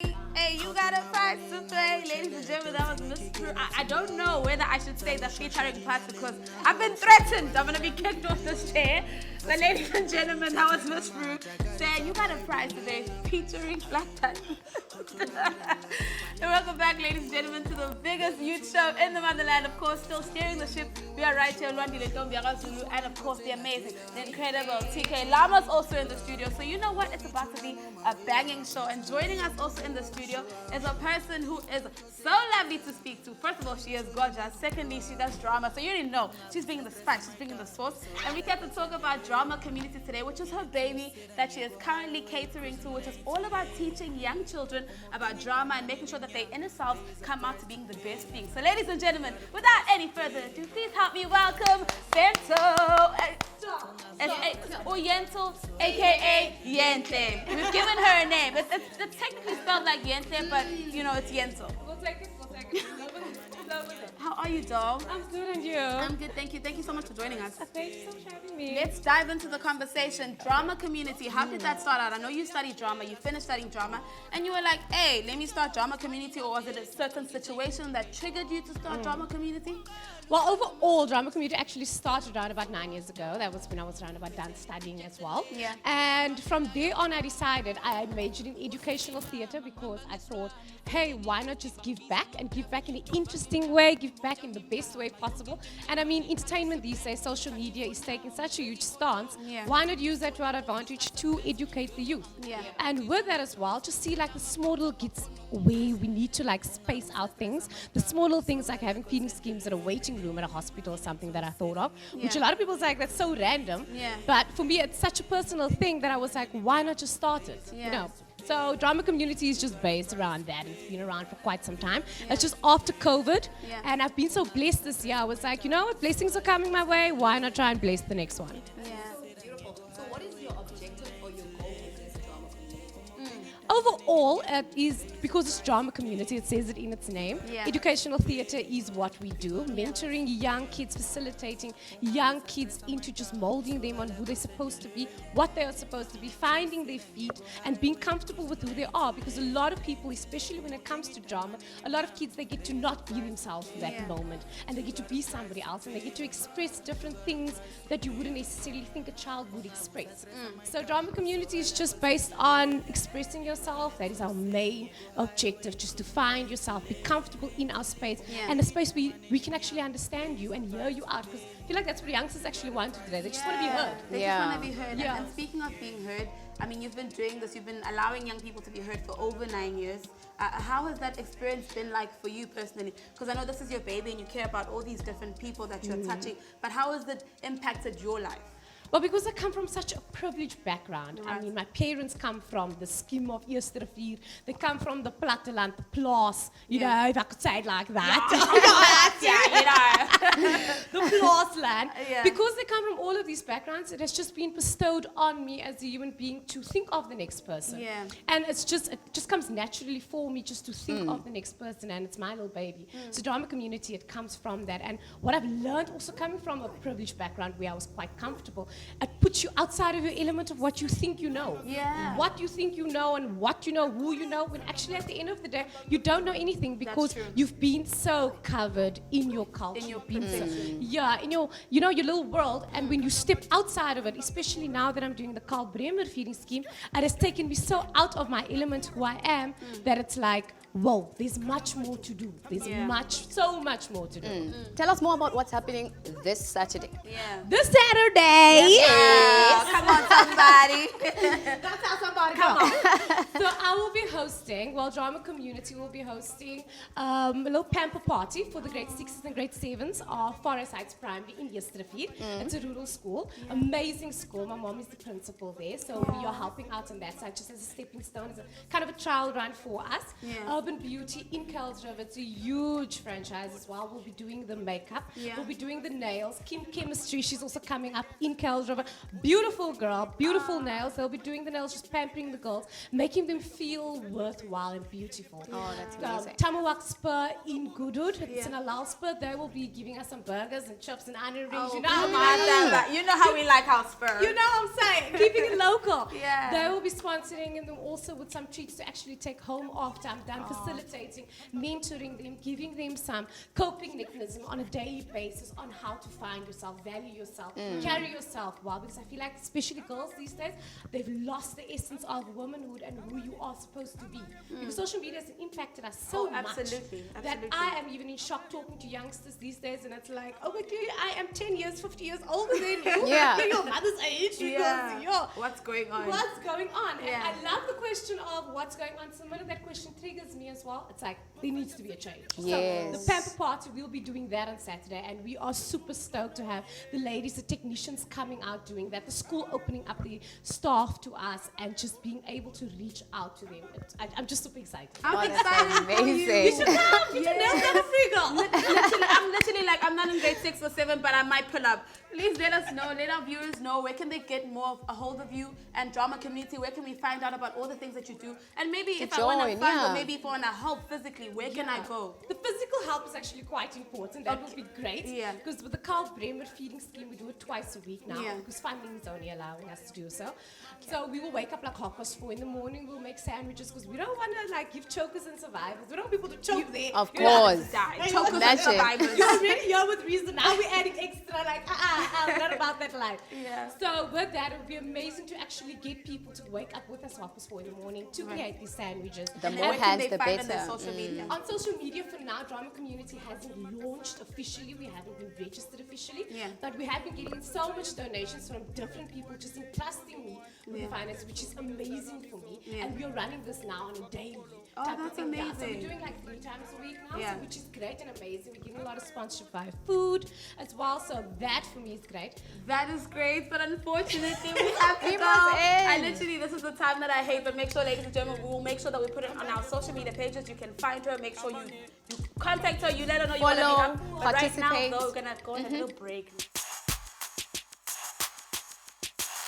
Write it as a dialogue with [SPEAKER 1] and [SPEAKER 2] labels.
[SPEAKER 1] Hey, you got a price to pay. Ladies and gentlemen, that was Miss Prue. I don't know whether I should say the featuring part because I've been threatened. I'm going to be kicked off this chair. But ladies and gentlemen, that was Miss Prue saying, you got a price today featuring Black Diamond. And welcome back, ladies and gentlemen, to the biggest youth show in the motherland. Of course, still steering the ship. We are right here, Lwandile Ntombi Zulu, and of course, the amazing, the incredible TK Lama's also in the studio. So you know what? It's about to be a banging show. And joining us also in the studio is a person who is so lovely to speak to. First of all, she is gorgeous. Secondly, she does drama. So you already know she's bringing the spice, she's bringing the sauce. And we get to talk about drama community today, which is her baby that she is currently catering to, which is all about teaching young children about drama and making sure that their inner selves come out to being the best being. So ladies and gentlemen, without any further ado, please help me welcome Bento. Or Yento, aka Yentle. We've given her a name. It's technically spelled like Yentle, but you know it's Yento.
[SPEAKER 2] We'll take it.
[SPEAKER 1] How are you, doll?
[SPEAKER 2] I'm good, and you?
[SPEAKER 1] I'm good, thank you. Thank you so much for joining us.
[SPEAKER 2] Thank you so much for having me.
[SPEAKER 1] Let's dive into the conversation. Drama community, how did that start out? I know you studied drama, you finished studying drama, and you were like, hey, let me start drama community, or was it a certain situation that triggered you to start drama community?
[SPEAKER 2] Well, overall, drama community actually started around about 9 years ago. That was when I was around about done studying as well.
[SPEAKER 1] Yeah.
[SPEAKER 2] And from there on, I decided I majored in educational theatre because I thought, hey, why not just give back and give back in an interesting way, give back in the best way possible. And I mean, entertainment these days, social media is taking such a huge stance.
[SPEAKER 1] Yeah.
[SPEAKER 2] Why not use that to our advantage to educate the youth?
[SPEAKER 1] Yeah.
[SPEAKER 2] And with that as well, just see like the small little kids where we need to like space out things. The small little things like having feeding schemes at a waiting room at a hospital or something that I thought of, which a lot of people say like, that's so random.
[SPEAKER 1] Yeah.
[SPEAKER 2] But for me, it's such a personal thing that I was like, why not just start it?
[SPEAKER 1] Yeah.
[SPEAKER 2] You know. So drama community is just based around that. It's been around for quite some time. It's just after COVID, and I've been so blessed this year. I was like, you know what, blessings are coming my way. Why not try and bless the next one?
[SPEAKER 1] Yeah.
[SPEAKER 3] Beautiful. So what is your objective or your goal with this drama community?
[SPEAKER 2] Overall, it is because it's drama community, it says it in its name.
[SPEAKER 1] Yeah.
[SPEAKER 2] Educational theatre is what we do, mentoring young kids, facilitating young kids into just molding them on who they're supposed to be, what they are supposed to be, finding their feet, and being comfortable with who they are. Because a lot of people, especially when it comes to drama, a lot of kids, they get to not be themselves for that moment, and they get to be somebody else, and they get to express different things that you wouldn't necessarily think a child would express. So drama community is just based on expressing yourself. That is our main objective, just to find yourself, be comfortable in our space, and a space we can actually understand you and hear you out, because I feel like that's what youngsters actually want today. They just want to be heard.
[SPEAKER 1] They just want to be heard.
[SPEAKER 2] Yeah.
[SPEAKER 1] And speaking of being heard, I mean, you've been doing this, you've been allowing young people to be heard for over 9 years. How has that experience been like for you personally? Because I know this is your baby and you care about all these different people that you're touching, but how has it impacted your life?
[SPEAKER 2] Well, because I come from such a privileged background. I mean, my parents come from the scheme of Eersterivier. They come from the platteland, the plaas, you know, if I could say it like that. The plaas land.
[SPEAKER 1] Yeah.
[SPEAKER 2] Because they come from all of these backgrounds, it has just been bestowed on me as a human being to think of the next person.
[SPEAKER 1] Yeah.
[SPEAKER 2] And it just comes naturally for me just to think of the next person, and it's my little baby. So drama community, it comes from that. And what I've learned also coming from a privileged background where I was quite comfortable, it puts you outside of your element of what you think you know.
[SPEAKER 1] Yeah.
[SPEAKER 2] What you think you know and what you know, who you know, when actually at the end of the day, you don't know anything because
[SPEAKER 1] true.
[SPEAKER 2] you've been so covered in your culture.
[SPEAKER 1] In your
[SPEAKER 2] You've been
[SPEAKER 1] privilege.
[SPEAKER 2] in your, you know, your little world. And when you step outside of it, especially now that I'm doing the Carl Bremer feeding scheme, it has taken me so out of my element, who I am, that it's like, whoa, there's much more to do. There's so much more to do.
[SPEAKER 3] Tell us more about what's happening this Saturday.
[SPEAKER 1] Yeah.
[SPEAKER 2] This Saturday,
[SPEAKER 1] Come on, somebody.
[SPEAKER 2] that's how somebody goes. So I will be hosting, drama community will be hosting a little pamper party for the grade 6s and grade 7s of Forest Heights Primary in Eersterivier. It's a rural school, amazing school. My mom is the principal there, so we are helping out on that side just as a stepping stone, as a kind of a trial run for us. Urban Beauty in Kelsdorp. It's a huge franchise as well. We'll be doing the makeup.
[SPEAKER 1] Yeah.
[SPEAKER 2] We'll be doing the nails. Kim Chemistry, she's also coming up in Kelsdorp. Beautiful girl, beautiful nails. They'll be doing the nails, just pampering the girls, making them feel worthwhile and beautiful.
[SPEAKER 4] Oh, that's amazing.
[SPEAKER 2] Tamawak Spur in Goodwood. It's an halal spur. They will be giving us some burgers and chops and onion rings. You know how we like it.
[SPEAKER 1] You know how we like our spur.
[SPEAKER 2] You know what I'm saying? Keeping it local.
[SPEAKER 1] Yeah.
[SPEAKER 2] They will be sponsoring and then also with some treats to actually take home after I'm done, facilitating, mentoring them, giving them some coping mechanism on a daily basis on how to find yourself, value yourself, carry yourself well. Because I feel like especially girls these days, they've lost the essence of womanhood and who you are supposed to be. Because social media has impacted us so much
[SPEAKER 1] absolutely.
[SPEAKER 2] that I am even in shock talking to youngsters these days, and it's like, oh my God, I am 10 years, 50 years older than you.
[SPEAKER 4] Yeah.
[SPEAKER 2] You're your mother's age.
[SPEAKER 1] Yeah.
[SPEAKER 2] Because you're
[SPEAKER 1] What's going on?
[SPEAKER 2] what's going on?
[SPEAKER 1] Yeah.
[SPEAKER 2] And I love the question of what's going on. So when that question triggers me as well, it's like there needs to be a change.
[SPEAKER 4] Yes.
[SPEAKER 2] So the Pamper Party, we'll be doing that on Saturday, and we are super stoked to have the ladies, the technicians coming out doing that, the school opening up the staff to us, and just being able to reach out to them. I'm just super excited.
[SPEAKER 1] I'm excited for you.
[SPEAKER 4] amazing.
[SPEAKER 1] You should come. You should nail down a figure. I'm literally like, I'm not in grade 6 or 7, but I might pull up. Please let us know, let our viewers know, where can they get more of a hold of you and drama community? Where can we find out about all the things that you do? And maybe if I want to
[SPEAKER 4] join,
[SPEAKER 1] fund or
[SPEAKER 4] yeah.
[SPEAKER 1] maybe if I want to help physically, where can I go?
[SPEAKER 2] The physical help is actually quite important. That would be great.
[SPEAKER 1] Yeah.
[SPEAKER 2] Because with the Carl Bremer feeding scheme, we do it twice a week now.
[SPEAKER 1] Yeah.
[SPEAKER 2] Because funding is only allowing us to do so. So we will wake up like 4:30 in the morning. We'll make sandwiches because we don't want to like give chokers and survivors. We don't want people to choke there.
[SPEAKER 4] Of
[SPEAKER 2] You know,
[SPEAKER 4] course.
[SPEAKER 1] Die.
[SPEAKER 2] Hey,
[SPEAKER 1] Chokers and
[SPEAKER 4] imagine.
[SPEAKER 1] survivors.
[SPEAKER 2] You're already here with reason. Now we're adding extra, like, not about that life.
[SPEAKER 1] Yeah.
[SPEAKER 2] So with that, it would be amazing to actually get people to wake up with us 4:30 in the morning to create these sandwiches.
[SPEAKER 4] The
[SPEAKER 1] And
[SPEAKER 4] more
[SPEAKER 1] where can
[SPEAKER 4] hands,
[SPEAKER 1] they
[SPEAKER 4] the
[SPEAKER 1] find on their
[SPEAKER 4] better.
[SPEAKER 1] social media?
[SPEAKER 2] On social media for now, Drama Community hasn't launched officially. We haven't been registered officially.
[SPEAKER 1] Yeah.
[SPEAKER 2] But we have been getting so much donations from different people just entrusting me with the finance, which is amazing for me.
[SPEAKER 1] Yeah.
[SPEAKER 2] And we're running this now on a daily
[SPEAKER 1] Oh,
[SPEAKER 2] type of
[SPEAKER 1] that's
[SPEAKER 2] thing now. So
[SPEAKER 1] amazing.
[SPEAKER 2] we're doing like 3 times a week now,
[SPEAKER 1] Yeah.
[SPEAKER 2] so which is great and amazing. We're getting a lot of sponsorship via food as well. So that for me is great.
[SPEAKER 1] That is great, but unfortunately we have to
[SPEAKER 4] We
[SPEAKER 1] go.
[SPEAKER 4] must end.
[SPEAKER 1] I literally, this is the time that I hate, but make sure, ladies and gentlemen, we will make sure that we put it on our social media pages. You can find her, make sure you contact her, you let her know you want to
[SPEAKER 4] Follow,
[SPEAKER 1] meet up. But right now,
[SPEAKER 4] participate.
[SPEAKER 1] though, we're going to go on a little break.